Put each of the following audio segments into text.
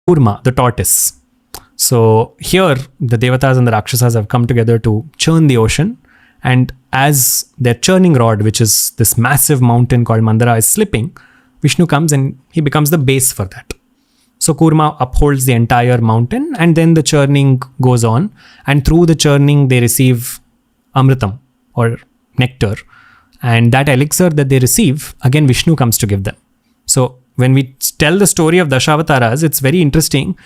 Kurma, the tortoise. So here, the Devatas and the Rakshasas have come together to churn the ocean. And as their churning rod, which is this massive mountain called Mandara, is slipping, Vishnu comes and he becomes the base for that. So Kurma upholds the entire mountain, and then the churning goes on. And through the churning, they receive Amritam or nectar. And that elixir that they receive, again, Vishnu comes to give them. So when we tell the story of Dashavataras, it's very interesting.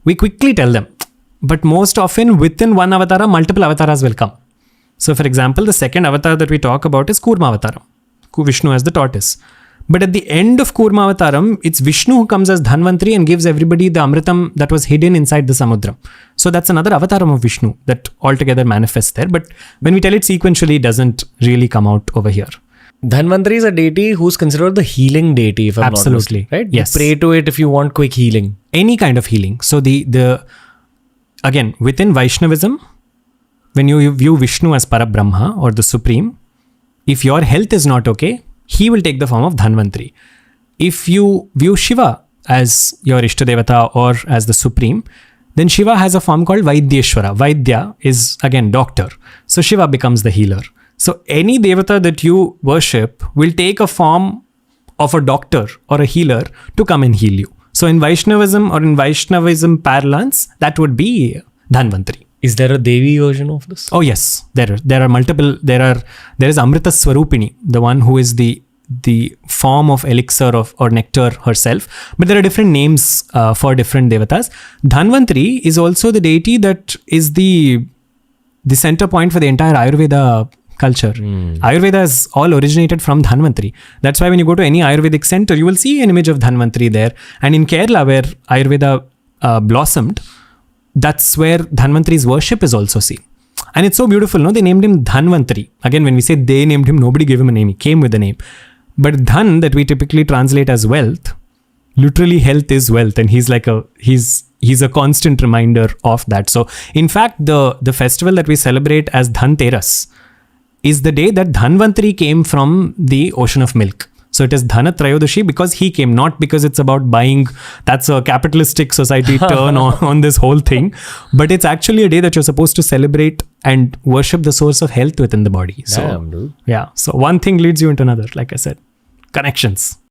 We quickly tell them. But most often, within one avatara, multiple avatars will come. So for example, the second avatar that we talk about is Kurma Avataram. Vishnu as the tortoise. But at the end of Kurma Avataram, it's Vishnu who comes as Dhanvantri and gives everybody the Amritam that was hidden inside the Samudram. So that's another avataram of Vishnu that altogether manifests there. But when we tell it sequentially, it doesn't really come out over here. Dhanvantri is a deity who's considered the healing deity, if I'm not mistaken, right? Yes. You pray to it if you want quick healing. Any kind of healing. So again, within Vaishnavism, when you view Vishnu as Parabrahma or the Supreme, if your health is not okay, he will take the form of Dhanvantri. If you view Shiva as your Ishtadevata or as the Supreme, then Shiva has a form called Vaidyeshwara. Vaidya is again doctor. So Shiva becomes the healer. So any Devata that you worship will take a form of a doctor or a healer to come and heal you. So in Vaishnavism or in Vaishnavism parlance, that would be Dhanvantri. Is there a Devi version of this? Oh yes, there are multiple. There is Amrita Swarupini, the one who is the form of elixir or nectar herself. But there are different names for different devatas. Dhanvantri is also the deity that is the center point for the entire Ayurveda culture. Ayurveda is all originated from Dhanvantri. That's why when you go to any Ayurvedic center, you will see an image of Dhanvantri there. And in Kerala, where Ayurveda blossomed, that's where Dhanvantri's worship is also seen. And it's so beautiful, no? They named him Dhanvantri. Again, when we say they named him, nobody gave him a name. He came with a name. But Dhan, that we typically translate as wealth, literally health is wealth. And he's like he's a constant reminder of that. So in fact, the festival that we celebrate as Dhanteras is the day that Dhanvantri came from the ocean of milk. So it is Dhana Trayodashi because he came, not because it's about buying. That's a capitalistic society turn on this whole thing. But it's actually a day that you're supposed to celebrate and worship the source of health within the body. So, damn, dude. Yeah. So one thing leads you into another, like I said. Connections.